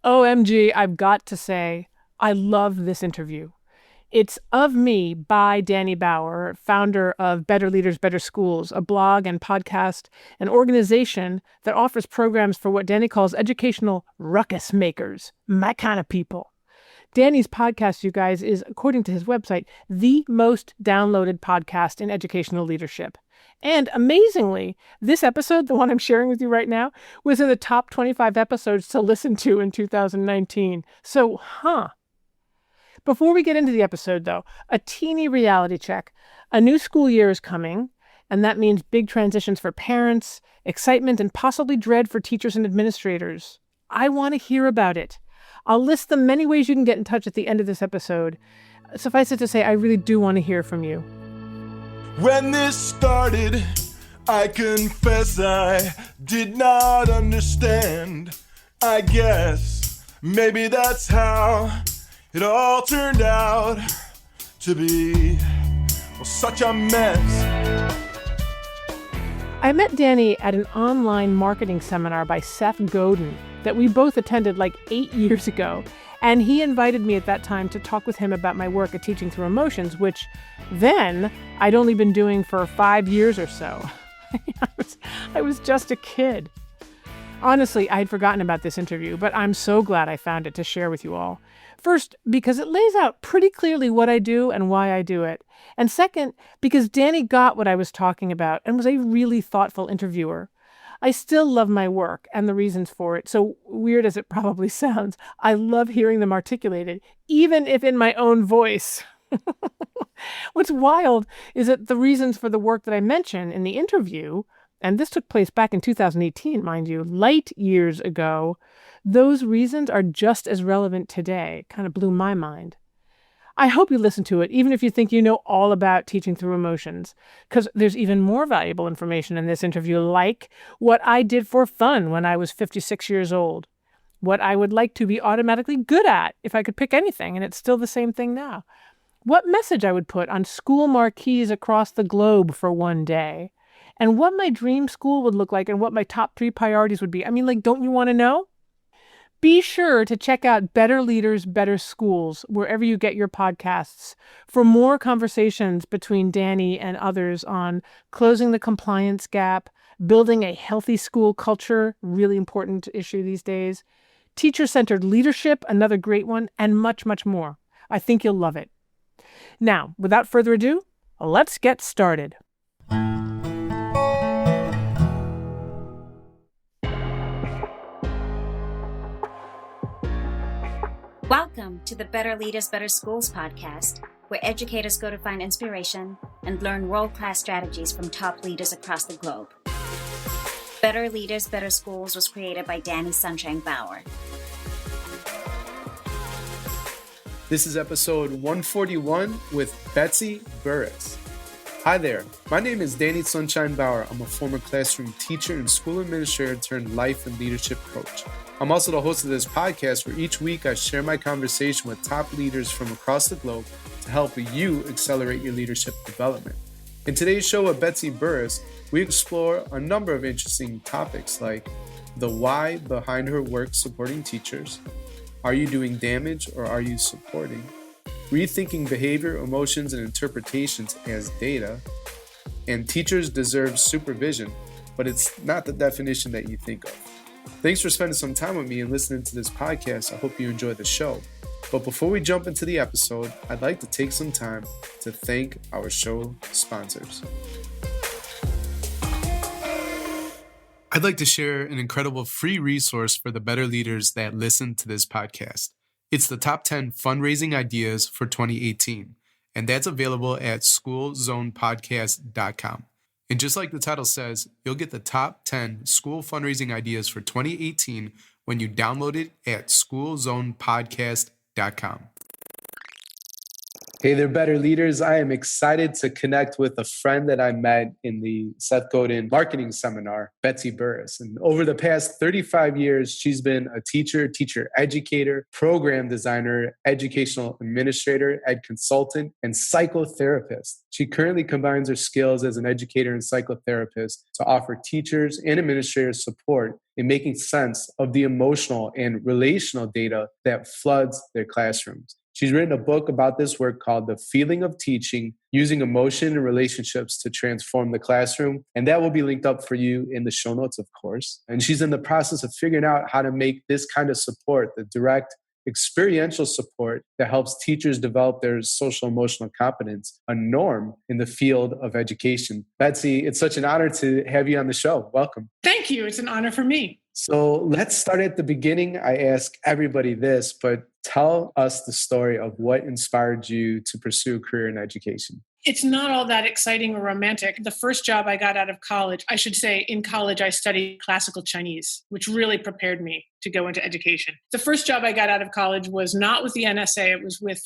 OMG, I've got to say, I love this interview. It's Of Me by Danny Bauer, founder of Better Leaders, Better Schools, a blog and podcast, an organization that offers programs for what Danny calls educational ruckus makers, my kind of people. Danny's podcast, you guys, is, according to his website, the most downloaded podcast in educational leadership. And amazingly, this episode, the one I'm sharing with you right now, was in the top 25 episodes to listen to in 2019. So, Before we get into the episode, though, a teeny reality check. A new school year is coming, and that means big transitions for parents, excitement, and possibly dread for teachers and administrators. I want to hear about it. I'll list the many ways you can get in touch at the end of this episode. Suffice it to say, I really do want to hear from you. When this started, I confess I did not understand. I guess maybe that's how it all turned out to be such a mess. I met Danny at an online marketing seminar by Seth Godin that we both attended like 8 years ago. And he invited me at that time to talk with him about my work at Teaching Through Emotions, which then I'd only been doing for 5 years or so. I was just a kid. Honestly, I had forgotten about this interview, but I'm so glad I found it to share with you all. First, because it lays out pretty clearly what I do and why I do it. And second, because Danny got what I was talking about and was a really thoughtful interviewer. I still love my work and the reasons for it, so weird as it probably sounds. I love hearing them articulated, even if in my own voice. What's wild is that the reasons for the work that I mention in the interview, and this took place back in 2018, mind you, light years ago, those reasons are just as relevant today. It kind of blew my mind. I hope you listen to it, even if you think you know all about Teaching Through Emotions, because there's even more valuable information in this interview, like what I did for fun when I was 56 years old, what I would like to be automatically good at if I could pick anything, and it's still the same thing now, what message I would put on school marquees across the globe for one day, and what my dream school would look like and what my top 3 priorities would be. I mean, don't you want to know? Be sure to check out Better Leaders, Better Schools, wherever you get your podcasts, for more conversations between Danny and others on closing the compliance gap, building a healthy school culture, really important issue these days, teacher-centered leadership, another great one, and much, much more. I think you'll love it. Now, without further ado, let's get started. Welcome to the Better Leaders, Better Schools podcast, where educators go to find inspiration and learn world-class strategies from top leaders across the globe. Better Leaders, Better Schools was created by Danny Sunshine Bauer. This is episode 141 with Betsy Burris. Hi there, my name is Danny Sunshine Bauer. I'm a former classroom teacher and school administrator turned life and leadership coach. I'm also the host of this podcast where each week I share my conversation with top leaders from across the globe to help you accelerate your leadership development. In today's show with Betsy Burris, we explore a number of interesting topics like the why behind her work supporting teachers, are you doing damage or are you supporting, rethinking behavior, emotions, and interpretations as data, and teachers deserve supervision, but it's not the definition that you think of. Thanks for spending some time with me and listening to this podcast. I hope you enjoy the show. But before we jump into the episode, I'd like to take some time to thank our show sponsors. I'd like to share an incredible free resource for the better leaders that listen to this podcast. It's the top 10 fundraising ideas for 2018, and that's available at schoolzonepodcast.com. And just like the title says, you'll get the top 10 school fundraising ideas for 2018 when you download it at schoolzonepodcast.com. Hey there, Better Leaders. I am excited to connect with a friend that I met in the Seth Godin marketing seminar, Betsy Burris. And over the past 35 years, she's been a teacher educator, program designer, educational administrator, ed consultant, and psychotherapist. She currently combines her skills as an educator and psychotherapist to offer teachers and administrators support in making sense of the emotional and relational data that floods their classrooms. She's written a book about this work called The Feeling of Teaching, Using Emotion and Relationships to Transform the Classroom. And that will be linked up for you in the show notes, of course. And she's in the process of figuring out how to make this kind of support, the direct experiential support that helps teachers develop their social emotional competence, a norm in the field of education. Betsy, it's such an honor to have you on the show. Welcome. Thank you. It's an honor for me. So let's start at the beginning. I ask everybody this, but tell us the story of what inspired you to pursue a career in education. It's not all that exciting or romantic. The first job I got out of college, I should say in college, I studied classical Chinese, which really prepared me to go into education. The first job I got out of college was not with the NSA. It was with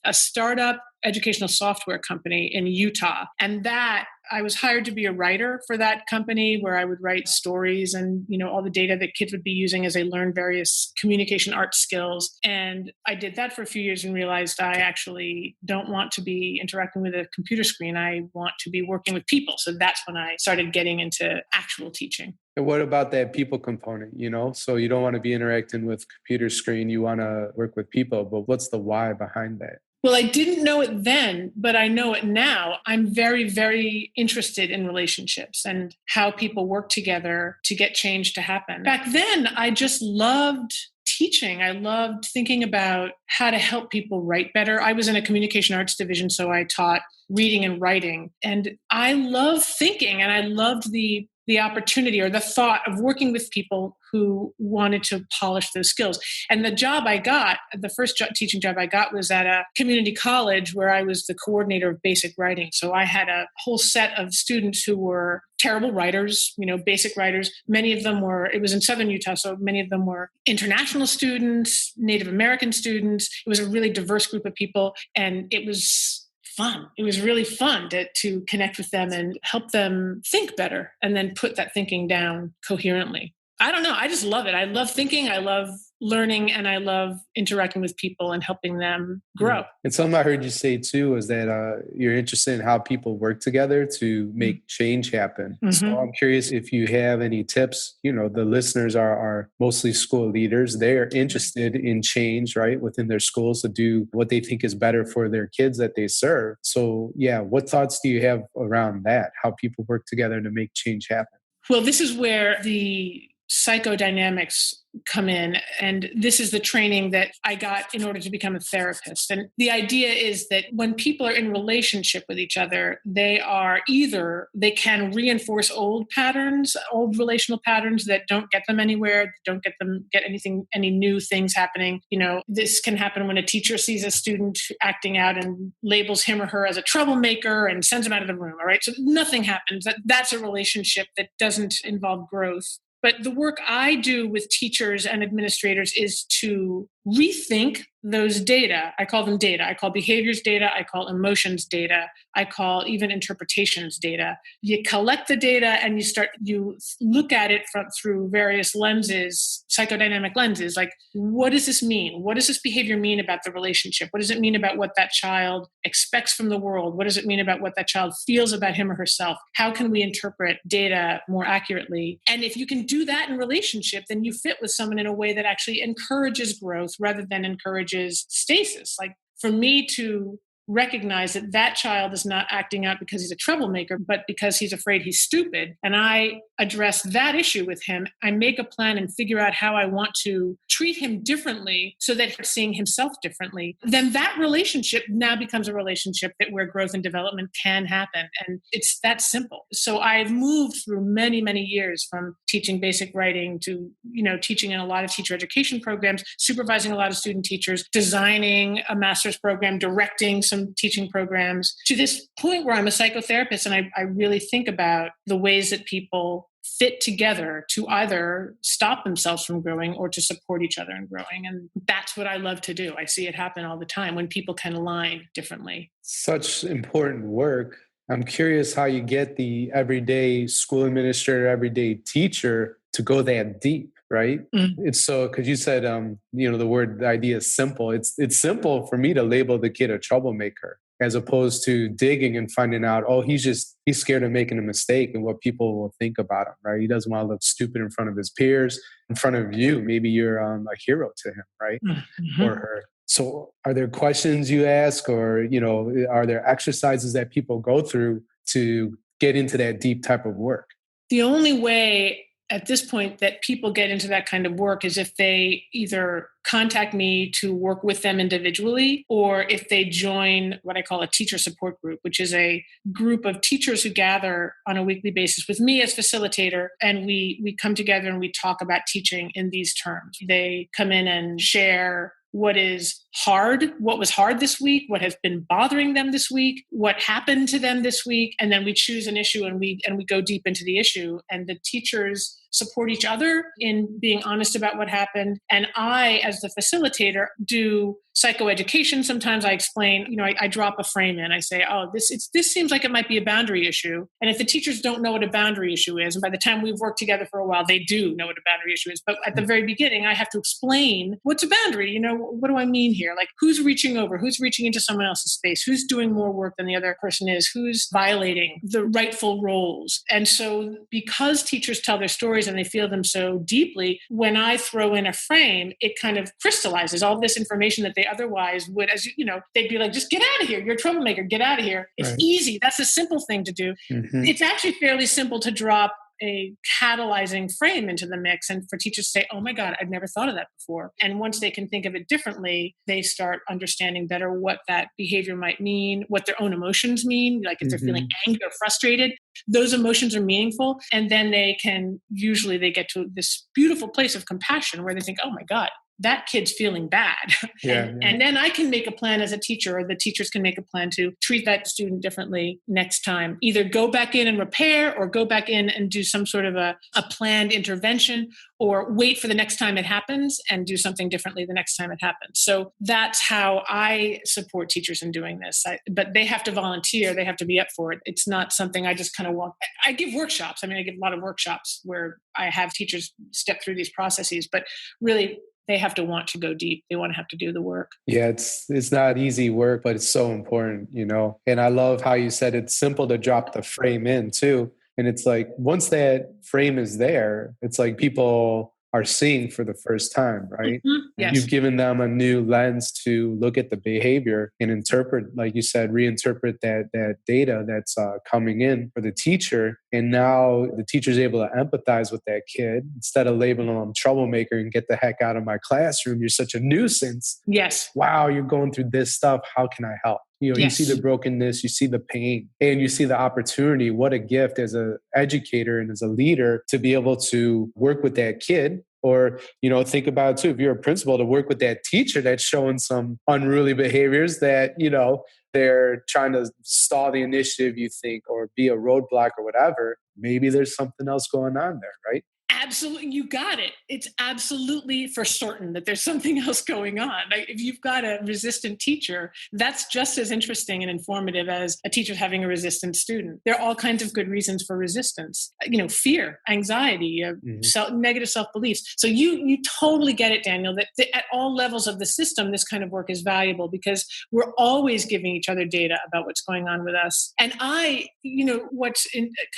a startup educational software company in Utah. And that I was hired to be a writer for that company where I would write stories and, all the data that kids would be using as they learn various communication art skills. And I did that for a few years and realized I actually don't want to be interacting with a computer screen. I want to be working with people. So that's when I started getting into actual teaching. And what about that people component, So you don't want to be interacting with computer screen, you want to work with people, but what's the why behind that? Well, I didn't know it then, but I know it now. I'm very, very interested in relationships and how people work together to get change to happen. Back then, I just loved teaching. I loved thinking about how to help people write better. I was in a communication arts division, so I taught reading and writing. And I love thinking, and I loved the opportunity or the thought of working with people who wanted to polish those skills. And the job I got, the first teaching job I got was at a community college where I was the coordinator of basic writing. So I had a whole set of students who were terrible writers, basic writers. Many of them were, it was in Southern Utah, so many of them were international students, Native American students. It was a really diverse group of people, and it was fun. It was really fun to connect with them and help them think better and then put that thinking down coherently. I don't know. I just love it. I love thinking. I love learning, and I love interacting with people and helping them grow. And something I heard you say too is that you're interested in how people work together to make change happen. Mm-hmm. So I'm curious if you have any tips. The listeners are mostly school leaders. They are interested in change, right, within their schools to do what they think is better for their kids that they serve. So what thoughts do you have around that? How people work together to make change happen? Well, this is where the psychodynamics come in. And this is the training that I got in order to become a therapist. And the idea is that when people are in relationship with each other, they can reinforce old patterns, old relational patterns that don't get them anywhere, don't get any new things happening. This can happen when a teacher sees a student acting out and labels him or her as a troublemaker and sends him out of the room. All right. So nothing happens. That's a relationship that doesn't involve growth. But the work I do with teachers and administrators is to rethink those data. I call them data. I call behaviors data. I call emotions data. I call even interpretations data. You collect the data and you look at it through various lenses, psychodynamic lenses. Like, what does this mean? What does this behavior mean about the relationship? What does it mean about what that child expects from the world? What does it mean about what that child feels about him or herself? How can we interpret data more accurately? And if you can do that in relationship, then you fit with someone in a way that actually encourages growth rather than encourages stasis. Like, for me to recognize that child is not acting out because he's a troublemaker, but because he's afraid he's stupid, and I address that issue with him, I make a plan and figure out how I want to treat him differently so that he's seeing himself differently, then that relationship now becomes a relationship where growth and development can happen. And it's that simple. So I've moved through many, many years from teaching basic writing to, teaching in a lot of teacher education programs, supervising a lot of student teachers, designing a master's program, directing some teaching programs, to this point where I'm a psychotherapist and I really think about the ways that people fit together to either stop themselves from growing or to support each other in growing. And that's what I love to do. I see it happen all the time when people can align differently. Such important work. I'm curious how you get the everyday school administrator, everyday teacher to go that deep, right? It's so, because you said, the idea is simple. It's simple for me to label the kid a troublemaker, as opposed to digging and finding out, he's scared of making a mistake and what people will think about him, right? He doesn't want to look stupid in front of his peers, in front of you. Maybe you're a hero to him, right? Mm-hmm. Or her. So are there questions you ask, or, are there exercises that people go through to get into that deep type of work? The only way at this point that people get into that kind of work is if they either contact me to work with them individually, or if they join what I call a teacher support group, which is a group of teachers who gather on a weekly basis with me as facilitator. And we come together and we talk about teaching in these terms. They come in and share what is hard, what was hard this week, what has been bothering them this week, what happened to them this week. And then we choose an issue and we go deep into the issue. And the teachers support each other in being honest about what happened. And I, as the facilitator, do psychoeducation. Sometimes I explain, I drop a frame in. I say, this seems like it might be a boundary issue. And if the teachers don't know what a boundary issue is, and by the time we've worked together for a while, they do know what a boundary issue is. But at the very beginning, I have to explain what's a boundary. What do I mean here? Like, who's reaching over? Who's reaching into someone else's space? Who's doing more work than the other person is? Who's violating the rightful roles? And so because teachers tell their stories and they feel them so deeply, when I throw in a frame, it kind of crystallizes all this information that they otherwise would, they'd be like, just get out of here. You're a troublemaker. Get out of here. It's right. Easy. That's a simple thing to do. Mm-hmm. It's actually fairly simple to drop a catalyzing frame into the mix and for teachers to say, oh my God, I've never thought of that before. And once they can think of it differently, they start understanding better what that behavior might mean, what their own emotions mean. Like if they're feeling angry or frustrated, those emotions are meaningful. And then they get to this beautiful place of compassion where they think, oh my God, that kid's feeling bad. And then I can make a plan as a teacher, or the teachers can make a plan to treat that student differently next time. Either go back in and repair, or go back in and do some sort of a planned intervention, or wait for the next time it happens and do something differently the next time it happens. So that's how I support teachers in doing this. But they have to volunteer. They have to be up for it. It's not something I just kind of walk. I give workshops. I give a lot of workshops where I have teachers step through these processes, but really, they have to want to go deep. They want to have to do the work. Yeah, it's not easy work, but it's so important, And I love how you said it's simple to drop the frame in too. And it's like, once that frame is there, it's like people are seeing for the first time, right? Mm-hmm. Yes. You've given them a new lens to look at the behavior and interpret, like you said, reinterpret that data that's coming in for the teacher. And now the teacher's able to empathize with that kid instead of labeling them troublemaker and get the heck out of my classroom. You're such a nuisance. Yes. Wow, you're going through this stuff. How can I help? Yes. You see the brokenness, you see the pain, and you see the opportunity. What a gift as an educator and as a leader to be able to work with that kid. Or, think about it too, if you're a principal, to work with that teacher that's showing some unruly behaviors that, they're trying to stall the initiative, you think, or be a roadblock or whatever. Maybe there's something else going on there, right? Absolutely. You got it. It's absolutely for certain that there's something else going on. Like if you've got a resistant teacher, that's just as interesting and informative as a teacher having a resistant student. There are all kinds of good reasons for resistance. Fear, anxiety, negative self-beliefs. So you totally get it, Daniel, that at all levels of the system, this kind of work is valuable because we're always giving each other data about what's going on with us. And what's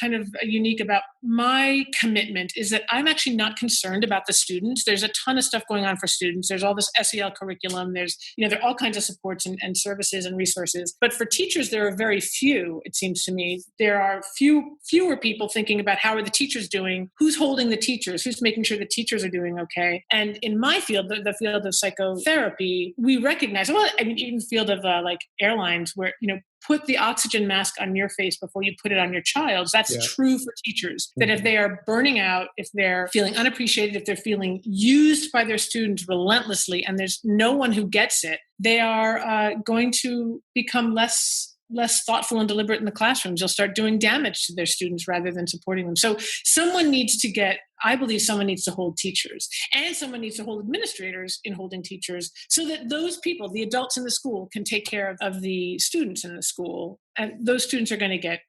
kind of unique about my commitment is that I'm actually not concerned about the students. There's a ton of stuff going on for students. There's all this SEL curriculum. There's, there are all kinds of supports and services and resources. But for teachers, there are very few, it seems to me. There are fewer people thinking about how are the teachers doing, who's holding the teachers, who's making sure the teachers are doing okay. And in my field, the field of psychotherapy, we recognize, even the field of airlines where, put the oxygen mask on your face before you put it on your child's. That's true for teachers. That if they are burning out, if they're feeling unappreciated, if they're feeling used by their students relentlessly, and there's no one who gets it, they are going to become less less thoughtful and deliberate in the classrooms. They'll start doing damage to their students rather than supporting them. So I believe someone needs to hold teachers, and someone needs to hold administrators in holding teachers, so that those people, the adults in the school, can take care of the students in the school. And those students are going to get,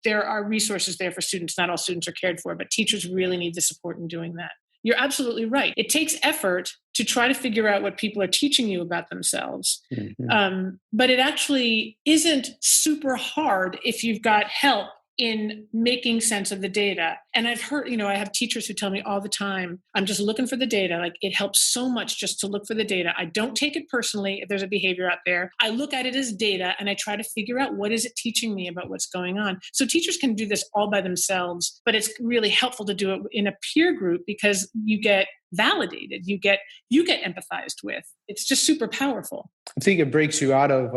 there are resources there for students. Not all students are cared for, but teachers really need the support in doing that. You're absolutely right. It takes effort to try to figure out what people are teaching you about themselves. But it actually isn't super hard if you've got help in making sense of the data. And I've heard, I have teachers who tell me all the time, I'm just looking for the data. Like, it helps so much just to look for the data. I don't take it personally if there's a behavior out there. I look at it as data and I try to figure out what is it teaching me about what's going on. So teachers can do this all by themselves, but it's really helpful to do it in a peer group because you get validated, you get empathized with. It's just super powerful. I think it breaks you out of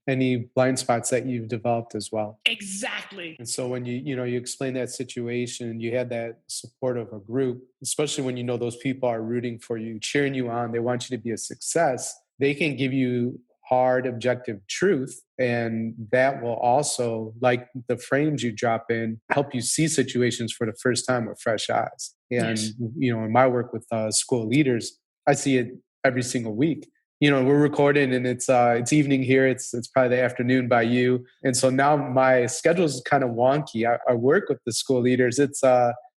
any blind spots that you've developed as well. Exactly. And so when you explain that situation, you had that support of a group, especially when those people are rooting for you, cheering you on, they want you to be a success, they can give you hard, objective truth. And that will also, like the frames you drop in, help you see situations for the first time with fresh eyes. And, yes. In my work with school leaders, I see it every single week. We're recording and it's evening here. It's probably the afternoon by you. And so now my schedule is kind of wonky. I work with the school leaders. It's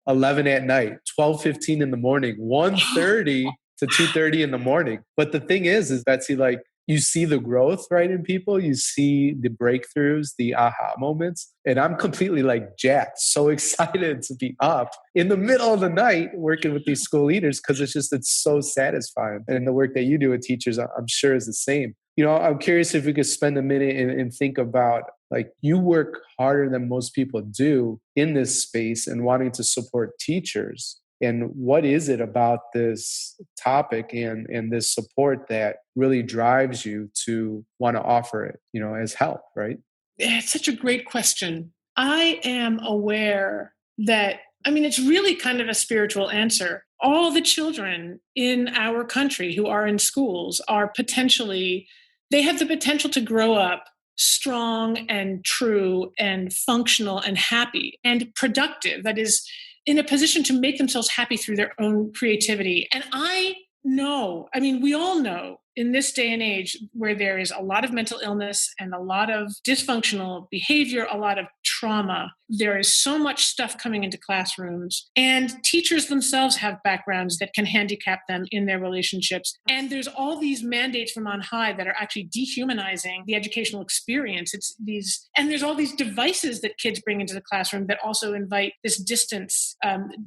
11 at night, 12:15 in the morning, 1:30 to 2:30 in the morning. But the thing is Betsy, like, you see the growth, right, in people. You see the breakthroughs, the aha moments. And I'm completely like jacked, so excited to be up in the middle of the night working with these school leaders because it's so satisfying. And the work that you do with teachers, I'm sure is the same. I'm curious if we could spend a minute and think about, like, you work harder than most people do in this space and wanting to support teachers. And what is it about this topic and this support that really drives you to want to offer it, as help, right? It's such a great question. I am aware that, it's really kind of a spiritual answer. All the children in our country who are in schools they have the potential to grow up strong and true and functional and happy and productive. That is, in a position to make themselves happy through their own creativity. And I know, we all know in this day and age where there is a lot of mental illness and a lot of dysfunctional behavior, a lot of trauma, there is so much stuff coming into classrooms, and teachers themselves have backgrounds that can handicap them in their relationships. And there's all these mandates from on high that are actually dehumanizing the educational experience. And there's all these devices that kids bring into the classroom that also invite this distance,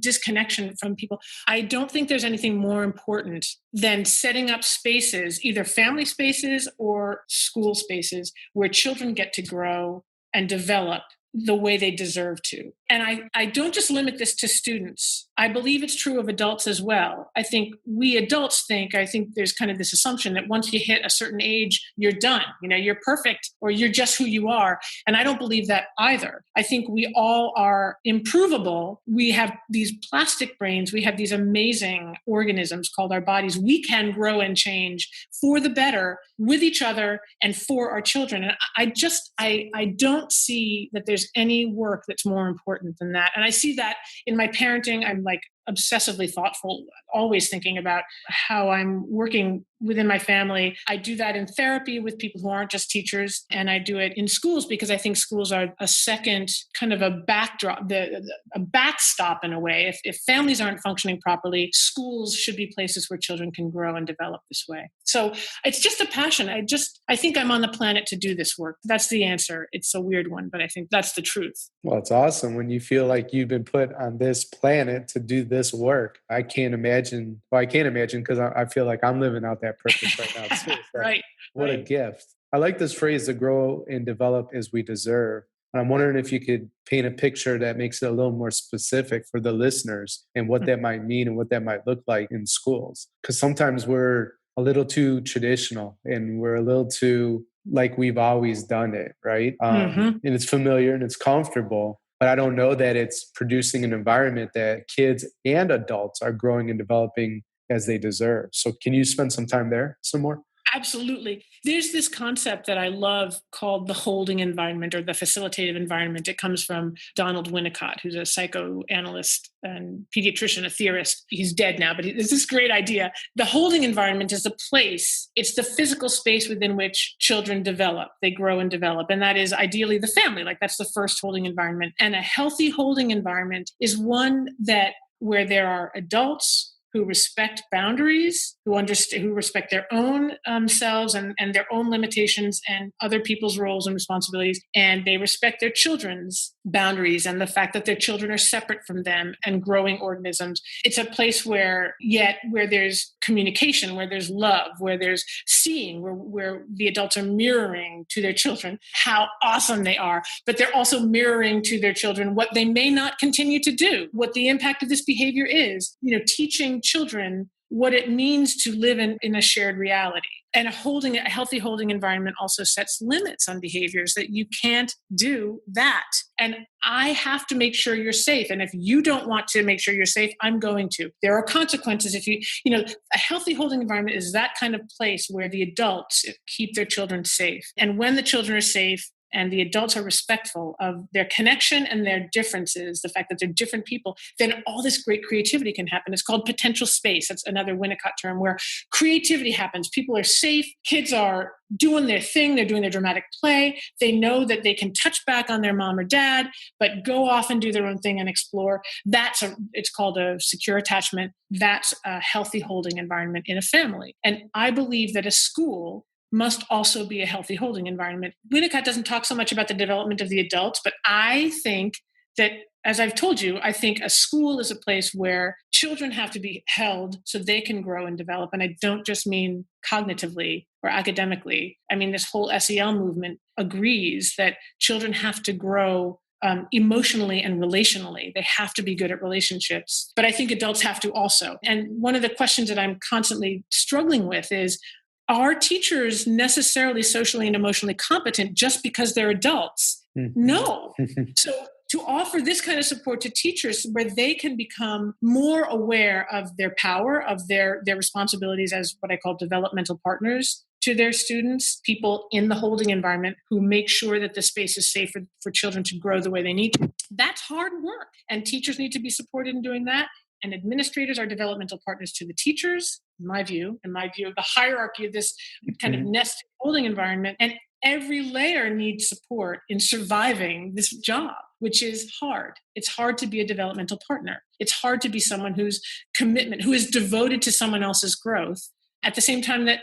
disconnection from people. I don't think there's anything more important than setting up spaces, either family spaces or school spaces, where children get to grow and develop the way they deserve to. And I don't just limit this to students. I believe it's true of adults as well. I think there's kind of this assumption that once you hit a certain age, you're done. You're perfect, or you're just who you are. And I don't believe that either. I think we all are improvable. We have these plastic brains. We have these amazing organisms called our bodies. We can grow and change for the better with each other and for our children. And I don't see that there's any work that's more important than that. And I see that in my parenting. I'm like obsessively thoughtful, always thinking about how I'm working within my family. I do that in therapy with people who aren't just teachers, and I do it in schools because I think schools are a second kind of a backdrop, a backstop in a way. If families aren't functioning properly, schools should be places where children can grow and develop this way. So it's just a passion. I think I'm on the planet to do this work. That's the answer. It's a weird one, but I think that's the truth. Well, it's awesome when you feel like you've been put on this planet to do this work. I can't imagine because I feel like I'm living out that purpose right now too. So Right. What a gift. I like this phrase, to grow and develop as we deserve. And I'm wondering if you could paint a picture that makes it a little more specific for the listeners and what that might mean and what that might look like in schools. Because sometimes we're a little too traditional and we're a little too like we've always done it, right? And it's familiar and it's comfortable. But I don't know that it's producing an environment that kids and adults are growing and developing as they deserve. So can you spend some time there some more? Absolutely. There's this concept that I love called the holding environment or the facilitative environment. It comes from Donald Winnicott, who's a psychoanalyst and pediatrician, a theorist. He's dead now, but it's this great idea. The holding environment is a place, it's the physical space within which children develop, they grow and develop. And that is ideally the family, like that's the first holding environment. And a healthy holding environment is one where there are adults who respect boundaries, who respect their own selves and their own limitations and other people's roles and responsibilities. And they respect their children's boundaries and the fact that their children are separate from them and growing organisms. It's a place where there's communication, where there's love, where there's seeing, where the adults are mirroring to their children how awesome they are, but they're also mirroring to their children what they may not continue to do, what the impact of this behavior is, teaching children what it means to live in a shared reality. And a healthy holding environment also sets limits on behaviors that you can't do that. And I have to make sure you're safe. And if you don't want to make sure you're safe, I'm going to. There are consequences if a healthy holding environment is that kind of place where the adults keep their children safe. And when the children are safe, and the adults are respectful of their connection and their differences, the fact that they're different people, then all this great creativity can happen. It's called potential space. That's another Winnicott term where creativity happens. People are safe. Kids are doing their thing. They're doing their dramatic play. They know that they can touch back on their mom or dad, but go off and do their own thing and explore. It's called a secure attachment. That's a healthy holding environment in a family. And I believe that a school must also be a healthy holding environment. Winnicott doesn't talk so much about the development of the adults, but I think that, as I've told you, I think a school is a place where children have to be held so they can grow and develop. And I don't just mean cognitively or academically. I mean, this whole SEL movement agrees that children have to grow emotionally and relationally. They have to be good at relationships. But I think adults have to also. And one of the questions that I'm constantly struggling with is, are teachers necessarily socially and emotionally competent just because they're adults? No. So to offer this kind of support to teachers where they can become more aware of their power, of their responsibilities as what I call developmental partners to their students, people in the holding environment who make sure that the space is safe for children to grow the way they need to. That's hard work. And teachers need to be supported in doing that. And administrators are developmental partners to the teachers, in my view of the hierarchy of this kind of nested holding environment. And every layer needs support in surviving this job, which is hard. It's hard to be a developmental partner. It's hard to be someone who is devoted to someone else's growth at the same time that,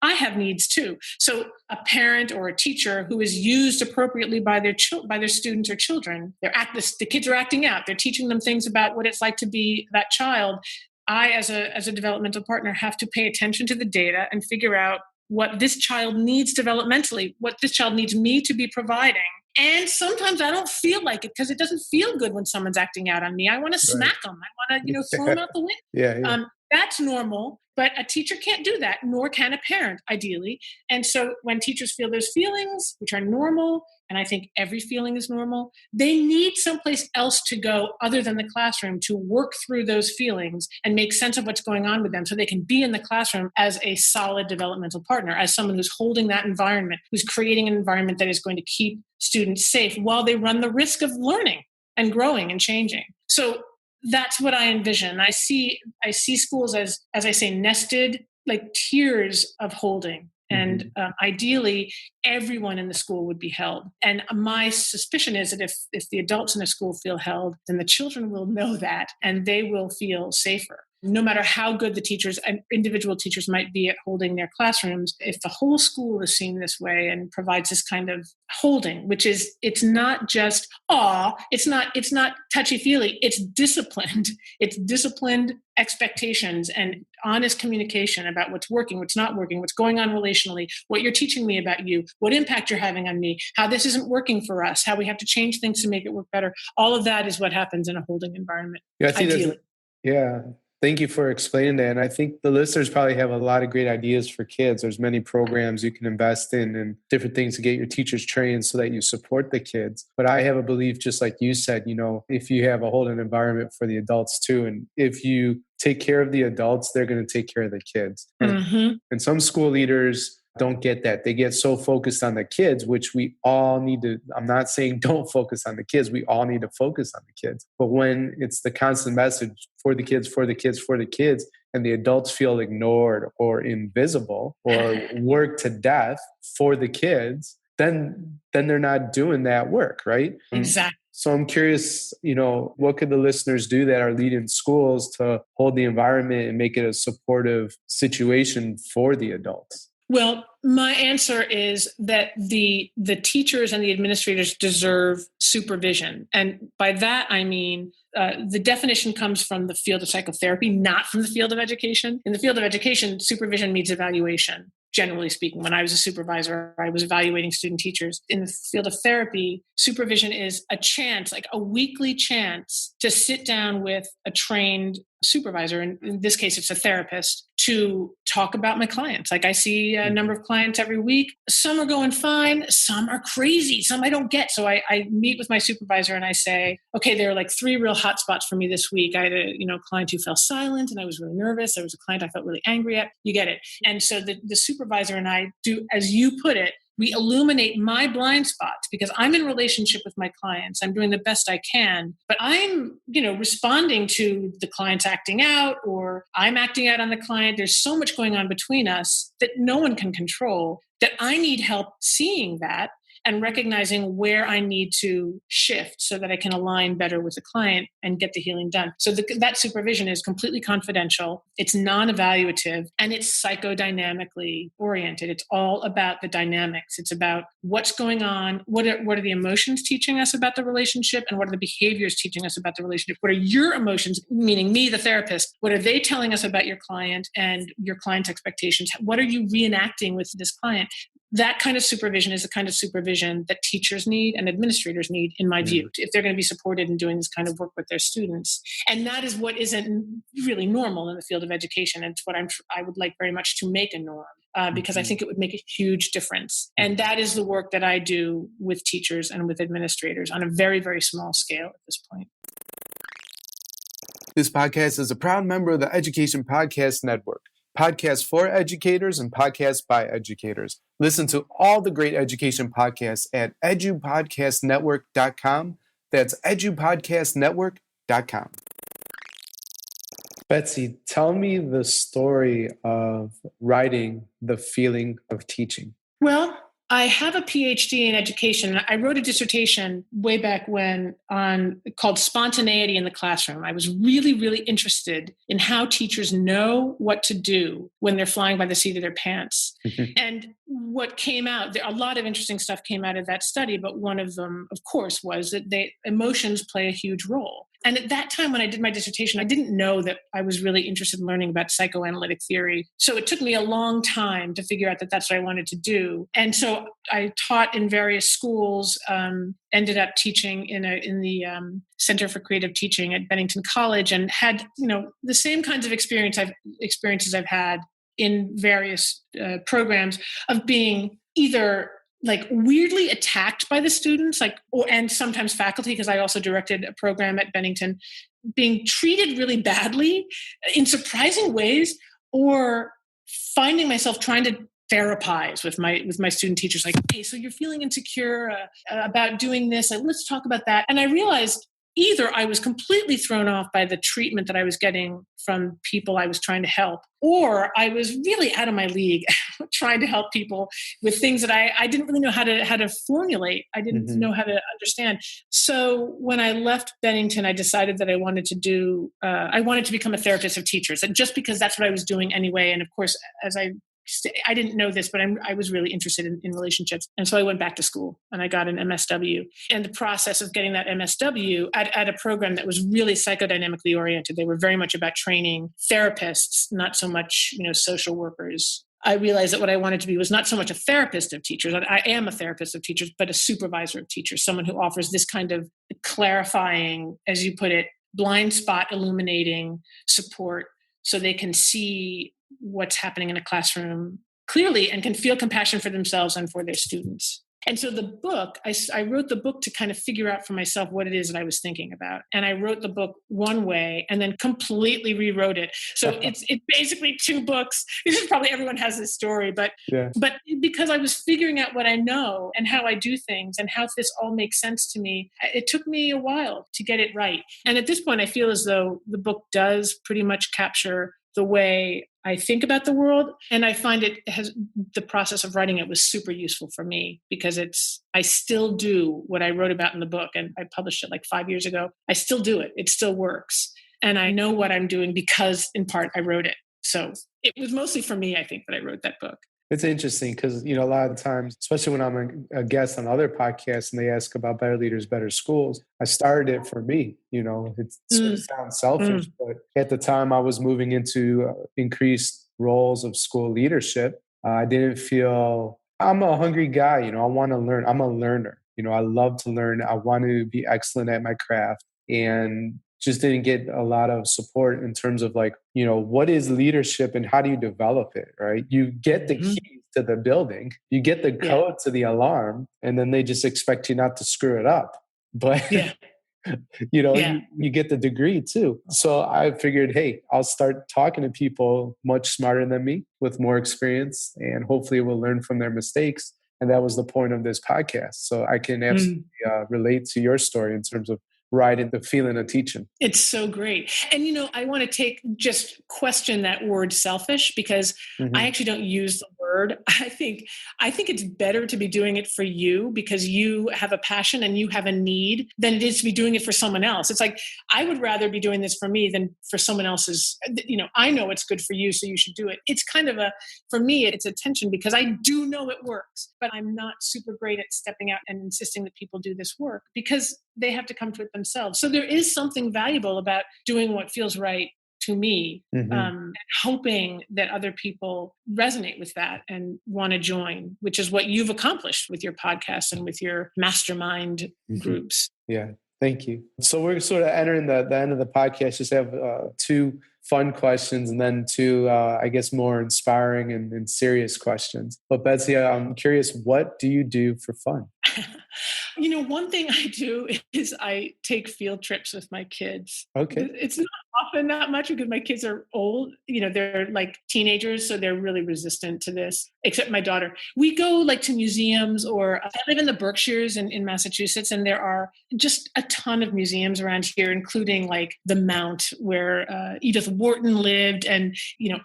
I have needs too. So a parent or a teacher who is used appropriately by their students or children, the kids are acting out. They're teaching them things about what it's like to be that child. I, as a developmental partner, have to pay attention to the data and figure out what this child needs developmentally, what this child needs me to be providing. And sometimes I don't feel like it because it doesn't feel good when someone's acting out on me. I want to smack them. I want to, throw them out the window. Yeah. That's normal, but a teacher can't do that, nor can a parent, ideally. And so when teachers feel those feelings, which are normal, and I think every feeling is normal, they need someplace else to go other than the classroom to work through those feelings and make sense of what's going on with them so they can be in the classroom as a solid developmental partner, as someone who's holding that environment, who's creating an environment that is going to keep students safe while they run the risk of learning and growing and changing. So that's what I envision. I see schools as I say, nested, like tiers of holding. And ideally, everyone in the school would be held. And my suspicion is that if the adults in the school feel held, then the children will know that and they will feel safer. No matter how good the teachers and individual teachers might be at holding their classrooms, if the whole school is seen this way and provides this kind of holding, which is, it's not just it's not touchy-feely, it's disciplined expectations and honest communication about what's working, what's not working, what's going on relationally, what you're teaching me about you, what impact you're having on me, how this isn't working for us, how we have to change things to make it work better. All of that is what happens in a holding environment. Yeah, I think Thank you for explaining that. And I think the listeners probably have a lot of great ideas for kids. There's many programs you can invest in and different things to get your teachers trained so that you support the kids. But I have a belief, just like you said, if you have a holding environment for the adults too, and if you take care of the adults, they're going to take care of the kids. And some school leaders don't get that. They get so focused on the kids, which we all need to. I'm not saying don't focus on the kids. We all need to focus on the kids. But when it's the constant message for the kids, for the kids, for the kids, and the adults feel ignored or invisible or worked to death for the kids, then they're not doing that work, right? Exactly. So I'm curious, what could the listeners do that are leading schools to hold the environment and make it a supportive situation for the adults? Well, my answer is that the teachers and the administrators deserve supervision. And by that, I mean, the definition comes from the field of psychotherapy, not from the field of education. In the field of education, supervision means evaluation. Generally speaking, when I was a supervisor, I was evaluating student teachers. In the field of therapy, supervision is a chance, like a weekly chance to sit down with a trained supervisor, and in this case, it's a therapist, to talk about my clients. Like I see a number of clients every week. Some are going fine. Some are crazy. Some I don't get. So I meet with my supervisor and I say, okay, there are like 3 real hot spots for me this week. I had a client who fell silent and I was really nervous. There was a client I felt really angry at. You get it. And so the supervisor and I do, as you put it, we illuminate my blind spots because I'm in relationship with my clients. I'm doing the best I can, but I'm, responding to the client's acting out or I'm acting out on the client. There's so much going on between us that no one can control that I need help seeing that and recognizing where I need to shift so that I can align better with the client and get the healing done. So that supervision is completely confidential. It's non-evaluative and it's psychodynamically oriented. It's all about the dynamics. It's about what's going on. What are the emotions teaching us about the relationship? And what are the behaviors teaching us about the relationship? What are your emotions, meaning me, the therapist? What are they telling us about your client and your client's expectations? What are you reenacting with this client? That kind of supervision is the kind of supervision that teachers need and administrators need, in my view, if they're going to be supported in doing this kind of work with their students. And that is what isn't really normal in the field of education. And it's what I would like very much to make a norm, because I think it would make a huge difference. And that is the work that I do with teachers and with administrators on a very, very small scale at this point. This podcast is a proud member of the Education Podcast Network. Podcasts for educators and podcasts by educators. Listen to all the great education podcasts at edupodcastnetwork.com. That's edupodcastnetwork.com. Betsy, tell me the story of writing The Feeling of Teaching. Well, I have a PhD in education. I wrote a dissertation way back when called Spontaneity in the Classroom. I was really, really interested in how teachers know what to do when they're flying by the seat of their pants. And what came out, a lot of interesting stuff came out of that study, but one of them, of course, was that emotions play a huge role. And at that time, when I did my dissertation, I didn't know that I was really interested in learning about psychoanalytic theory. So it took me a long time to figure out that that's what I wanted to do. And so I taught in various schools, ended up teaching in the Center for Creative Teaching at Bennington College, and had the same kinds of experiences I've had in various programs of being either like weirdly attacked by the students, and sometimes faculty, because I also directed a program at Bennington, being treated really badly in surprising ways, or finding myself trying to therapize with my student teachers, like, hey, so you're feeling insecure about doing this, let's talk about that. And I realized either I was completely thrown off by the treatment that I was getting from people I was trying to help, or I was really out of my league trying to help people with things that I didn't really know how to formulate. I didn't know how to understand. So when I left Bennington, I decided that I wanted to become a therapist of teachers, and just because that's what I was doing anyway. And of course, I didn't know this, but I was really interested in relationships. And so I went back to school and I got an MSW. And the process of getting that MSW at a program that was really psychodynamically oriented, they were very much about training therapists, not so much, social workers. I realized that what I wanted to be was not so much a therapist of teachers. I am a therapist of teachers, but a supervisor of teachers, someone who offers this kind of clarifying, as you put it, blind spot illuminating support so they can see what's happening in a classroom clearly and can feel compassion for themselves and for their students. And so the book, I wrote the book to kind of figure out for myself what it is that I was thinking about. And I wrote the book one way and then completely rewrote it. So it's basically two books. This is probably, everyone has this story, but because I was figuring out what I know and how I do things and how this all makes sense to me, it took me a while to get it right. And at this point, I feel as though the book does pretty much capture the way I think about the world. And I find the process of writing it was super useful for me because I still do what I wrote about in the book, and I published it like 5 years ago. I still do it. It still works. And I know what I'm doing because in part I wrote it. So it was mostly for me, I think, that I wrote that book. It's interesting because, a lot of the times, especially when I'm a guest on other podcasts and they ask about better leaders, better schools, I started it for me. It sort of sounds selfish, but at the time I was moving into increased roles of school leadership. I didn't feel, I'm a hungry guy, I want to learn. I'm a learner. I love to learn. I want to be excellent at my craft, and just didn't get a lot of support in terms of what is leadership and how do you develop it, right? You get the keys to the building, you get the code to the alarm, and then they just expect you not to screw it up. But, you get the degree too. So I figured, hey, I'll start talking to people much smarter than me with more experience, and hopefully we'll learn from their mistakes. And that was the point of this podcast. So I can absolutely relate to your story in terms of riding the feeling of teaching. It's so great. And, I want to just question that word selfish, because I actually don't use the word. I think it's better to be doing it for you because you have a passion and you have a need than it is to be doing it for someone else. It's like, I would rather be doing this for me than for someone else's, I know it's good for you, so you should do it. It's kind of for me, it's a tension because I do know it works, but I'm not super great at stepping out and insisting that people do this work because they have to come to it themselves. So there is something valuable about doing what feels right to me, and hoping that other people resonate with that and want to join, which is what you've accomplished with your podcast and with your mastermind groups. Yeah, thank you. So we're sort of entering the end of the podcast. Just have two fun questions and then two, I guess, more inspiring and serious questions. But Betsy, I'm curious, what do you do for fun? One thing I do is I take field trips with my kids. Okay. It's not often that much because my kids are old. They're like teenagers, so they're really resistant to this, except my daughter. We go to museums, or I live in the Berkshires in Massachusetts, and there are just a ton of museums around here, including the Mount where Edith Wharton lived, and,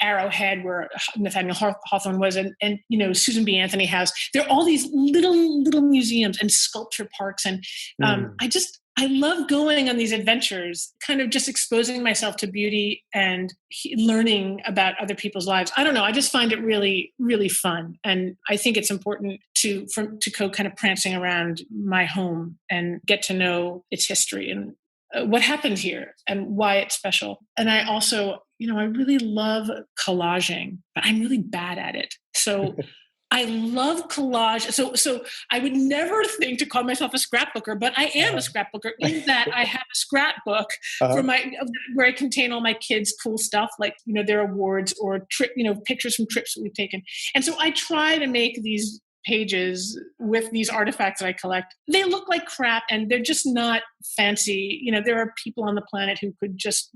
Arrowhead where Nathaniel Hawthorne was, and Susan B. Anthony House. There are all these little museums and sculpture parks. And I love going on these adventures, kind of just exposing myself to beauty and learning about other people's lives. I don't know. I just find it really, really fun. And I think it's important to go kind of prancing around my home and get to know its history and what happened here and why it's special. And I also, I really love collaging, but I'm really bad at it. So I love collage. So I would never think to call myself a scrapbooker, but I am a scrapbooker in that I have a scrapbook where I contain all my kids' cool stuff, their awards or pictures from trips that we've taken. And so I try to make these pages with these artifacts that I collect. They look like crap and they're just not fancy. There are people on the planet who could just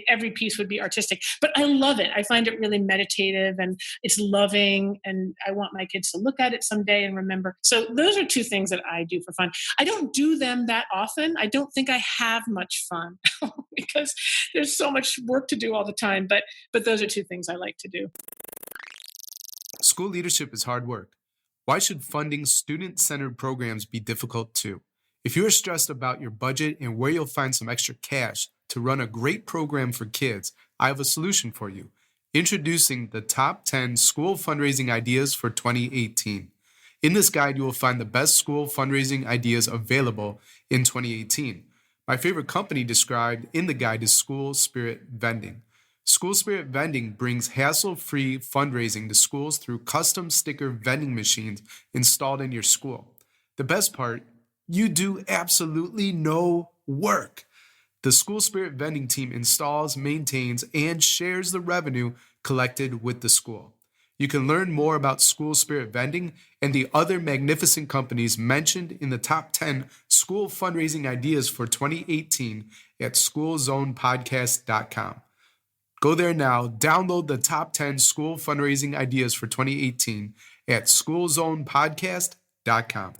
every piece would be artistic, but I love it. I find it really meditative and it's loving, and I want my kids to look at it someday and remember. So those are two things that I do for fun. I don't do them that often. I don't think I have much fun because there's so much work to do all the time, but those are two things I like to do. School leadership is hard work. Why should funding student-centered programs be difficult too? If you're stressed about your budget and where you'll find some extra cash to run a great program for kids, I have a solution for you. Introducing the top 10 school fundraising ideas for 2018. In this guide, you will find the best school fundraising ideas available in 2018. My favorite company described in the guide is School Spirit Vending. School Spirit Vending brings hassle-free fundraising to schools through custom sticker vending machines installed in your school. The best part, you do absolutely no work. The School Spirit Vending Team installs, maintains, and shares the revenue collected with the school. You can learn more about School Spirit Vending and the other magnificent companies mentioned in the top 10 school fundraising ideas for 2018 at schoolzonepodcast.com. Go there now, download the top 10 school fundraising ideas for 2018 at schoolzonepodcast.com.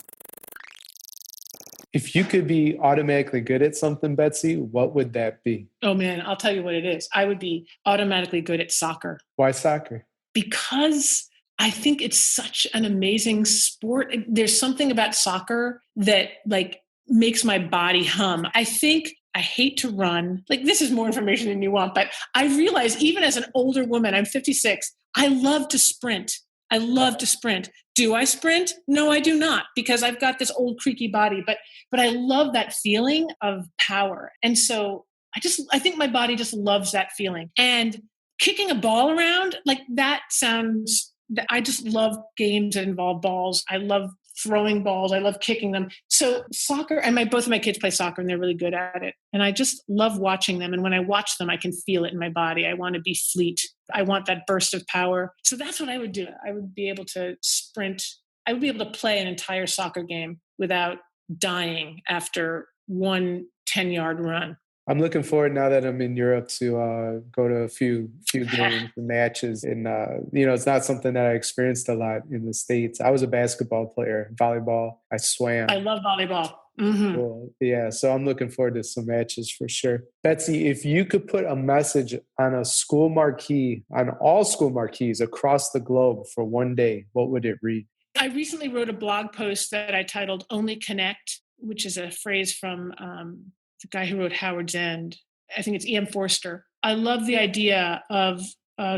If you could be automatically good at something, Betsy, what would that be? Oh man, I'll tell you what it is. I would be automatically good at soccer. Why soccer? Because I think it's such an amazing sport. There's something about soccer that makes my body hum. I think I hate to run. This is more information than you want, but I realize even as an older woman, I'm 56, I love to sprint. I love to sprint. Do I sprint? No, I do not, because I've got this old creaky body, but I love that feeling of power. And so I think my body just loves that feeling. And kicking a ball around, I just love games that involve balls. I love throwing balls. I love kicking them. So soccer, and both of my kids play soccer and they're really good at it. And I just love watching them. And when I watch them, I can feel it in my body. I want to be fleet. I want that burst of power. So that's what I would do. I would be able to sprint. I would be able to play an entire soccer game without dying after one 10-yard run. I'm looking forward now that I'm in Europe to go to a few games and matches. And, it's not something that I experienced a lot in the States. I was a basketball player, volleyball. I swam. I love volleyball. Mm-hmm. Cool. Yeah, so I'm looking forward to some matches for sure. Betsy, if you could put a message on a school marquee, on all school marquees across the globe for one day, what would it read? I recently wrote a blog post that I titled Only Connect, which is a phrase from the guy who wrote Howard's End. I think it's E.M. Forster. I love the idea of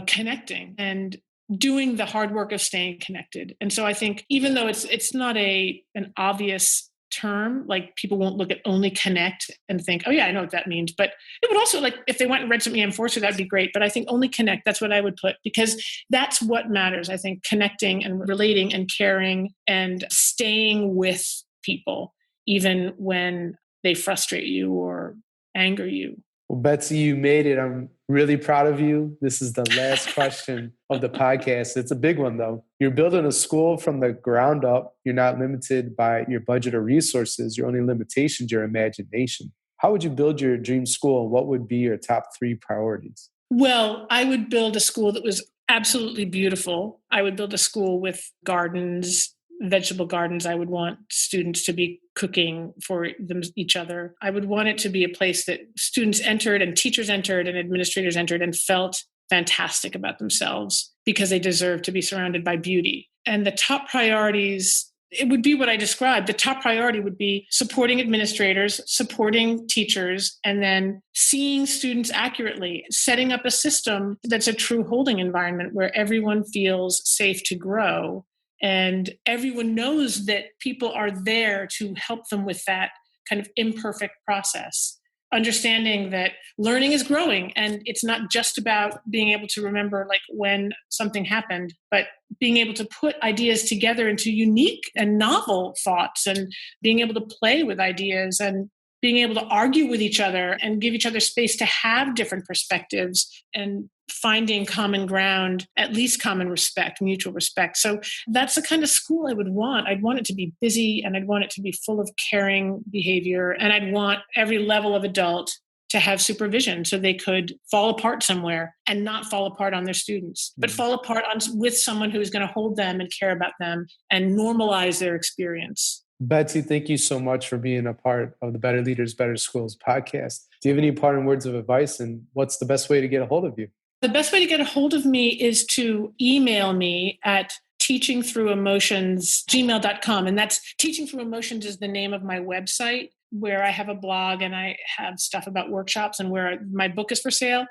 connecting and doing the hard work of staying connected. And so I think even though it's not an obvious term, people won't look at only connect and think, oh yeah, I know what that means. But it would also, if they went and read some E.M. Forster, that'd be great. But I think only connect, that's what I would put, because that's what matters. I think connecting and relating and caring and staying with people, even when they frustrate you or anger you. Well, Betsy, you made it. I'm really proud of you. This is the last question of the podcast. It's a big one, though. You're building a school from the ground up. You're not limited by your budget or resources. Your only limitation is your imagination. How would you build your dream school, and what would be your top 3 priorities? Well, I would build a school that was absolutely beautiful. I would build a school with gardens, vegetable gardens. I would want students to be cooking for each other. I would want it to be a place that students entered and teachers entered and administrators entered and felt fantastic about themselves because they deserve to be surrounded by beauty. And the top priorities, it would be what I described. The top priority would be supporting administrators, supporting teachers, and then seeing students accurately, setting up a system that's a true holding environment where everyone feels safe to grow. And everyone knows that people are there to help them with that kind of imperfect process. Understanding that learning is growing and it's not just about being able to remember when something happened, but being able to put ideas together into unique and novel thoughts and being able to play with ideas and being able to argue with each other and give each other space to have different perspectives and finding common ground, at least common respect, mutual respect. So that's the kind of school I would want. I'd want it to be busy and I'd want it to be full of caring behavior. And I'd want every level of adult to have supervision so they could fall apart somewhere and not fall apart on their students, but fall apart with someone who is going to hold them and care about them and normalize their experience. Betsy, thank you so much for being a part of the Better Leaders, Better Schools podcast. Do you have any parting words of advice, and what's the best way to get a hold of you? The best way to get a hold of me is to email me at teachingthroughemotions@gmail.com. And that's Teaching Through Emotions is the name of my website, where I have a blog and I have stuff about workshops and where my book is for sale.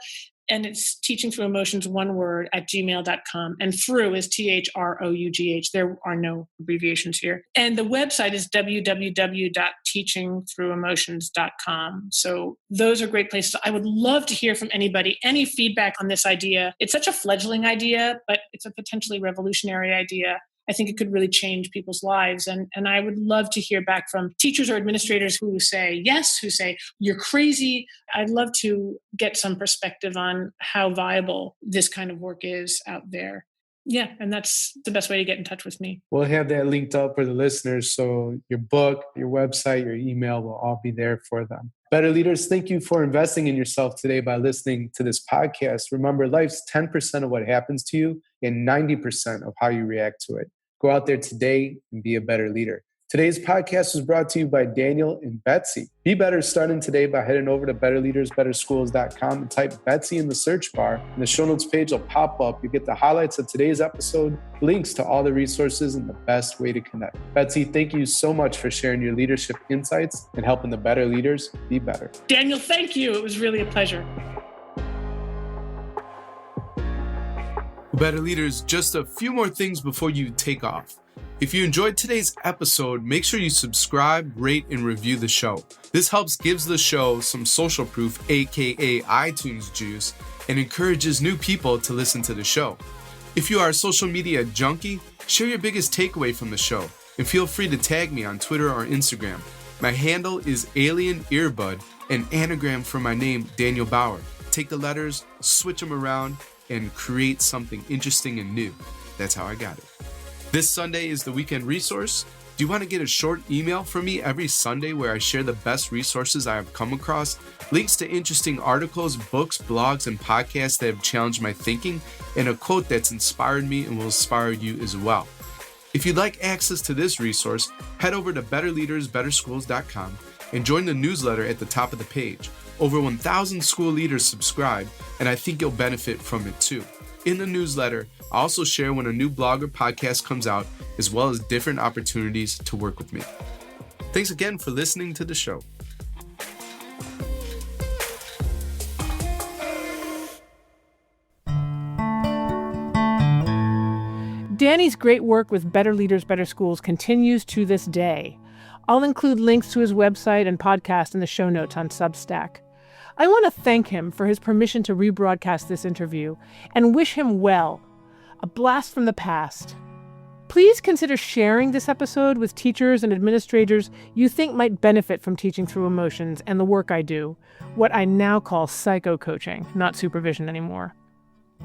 And it's Teaching Through Emotions, one word, @gmail.com. And through is THROUGH. There are no abbreviations here. And the website is www.teachingthroughemotions.com. So those are great places. I would love to hear from anybody, any feedback on this idea. It's such a fledgling idea, but it's a potentially revolutionary idea. I think it could really change people's lives. And I would love to hear back from teachers or administrators who say yes, who say, you're crazy. I'd love to get some perspective on how viable this kind of work is out there. Yeah, and that's the best way to get in touch with me. We'll have that linked up for the listeners. So your book, your website, your email will all be there for them. Better Leaders, thank you for investing in yourself today by listening to this podcast. Remember, life's 10% of what happens to you and 90% of how you react to it. Go out there today and be a better leader. Today's podcast was brought to you by Daniel and Betsy. Be better starting today by heading over to betterleadersbetterschools.com and type Betsy in the search bar, and the show notes page will pop up. You get the highlights of today's episode, links to all the resources, and the best way to connect. Betsy, thank you so much for sharing your leadership insights and helping the better leaders be better. Daniel, thank you. It was really a pleasure. Better Leaders, just a few more things before you take off. If you enjoyed today's episode, make sure you subscribe, rate, and review the show. This gives the show some social proof, aka iTunes juice, and encourages new people to listen to the show. If you are a social media junkie, share your biggest takeaway from the show, and feel free to tag me on Twitter or Instagram. My handle is Alien Earbud, an anagram for my name, Daniel Bauer. Take the letters, switch them around, and create something interesting and new. That's how I got it. This Sunday is the weekend resource. Do you want to get a short email from me every Sunday where I share the best resources I have come across, links to interesting articles, books, blogs, and podcasts that have challenged my thinking, and a quote that's inspired me and will inspire you as well? If you'd like access to this resource, head over to betterleadersbetterschools.com and join the newsletter at the top of the page. Over 1,000 school leaders subscribe, and I think you'll benefit from it too. In the newsletter, I also share when a new blog or podcast comes out, as well as different opportunities to work with me. Thanks again for listening to the show. Danny's great work with Better Leaders, Better Schools continues to this day. I'll include links to his website and podcast in the show notes on Substack. I want to thank him for his permission to rebroadcast this interview and wish him well. A blast from the past. Please consider sharing this episode with teachers and administrators you think might benefit from teaching through emotions and the work I do, what I now call psycho-coaching, not supervision anymore.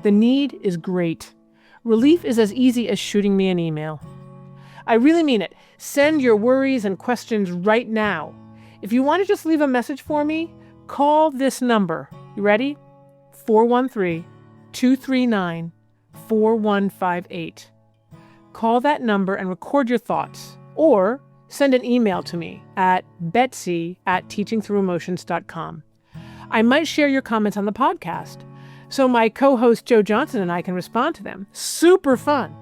The need is great. Relief is as easy as shooting me an email. I really mean it. Send your worries and questions right now. If you want to just leave a message for me, call this number. You ready? 413-239-4158. Call that number and record your thoughts. Or send an email to me at betsy@teachingthroughemotions.com. I might share your comments on the podcast, so my co-host Joe Johnson and I can respond to them. Super fun.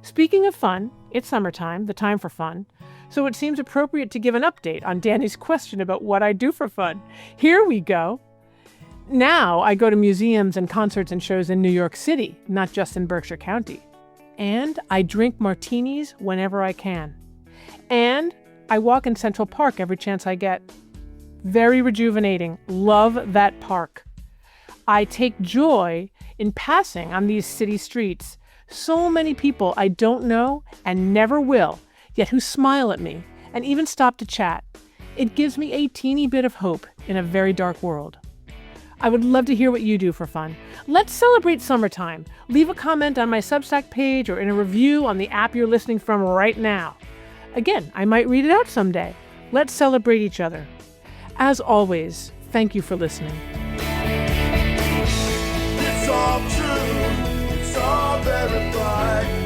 Speaking of fun, it's summertime, the time for fun, so it seems appropriate to give an update on Danny's question about what I do for fun. Here we go. Now I go to museums and concerts and shows in New York City, not just in Berkshire County. And I drink martinis whenever I can. And I walk in Central Park every chance I get. Very rejuvenating. Love that park. I take joy in passing on these city streets. So many people I don't know and never will, yet who smile at me and even stop to chat. It gives me a teeny bit of hope in a very dark world. I would love to hear what you do for fun. Let's celebrate summertime. Leave a comment on my Substack page or in a review on the app you're listening from right now. Again, I might read it out someday. Let's celebrate each other. As always, thank you for listening. It's all true, it's all verified.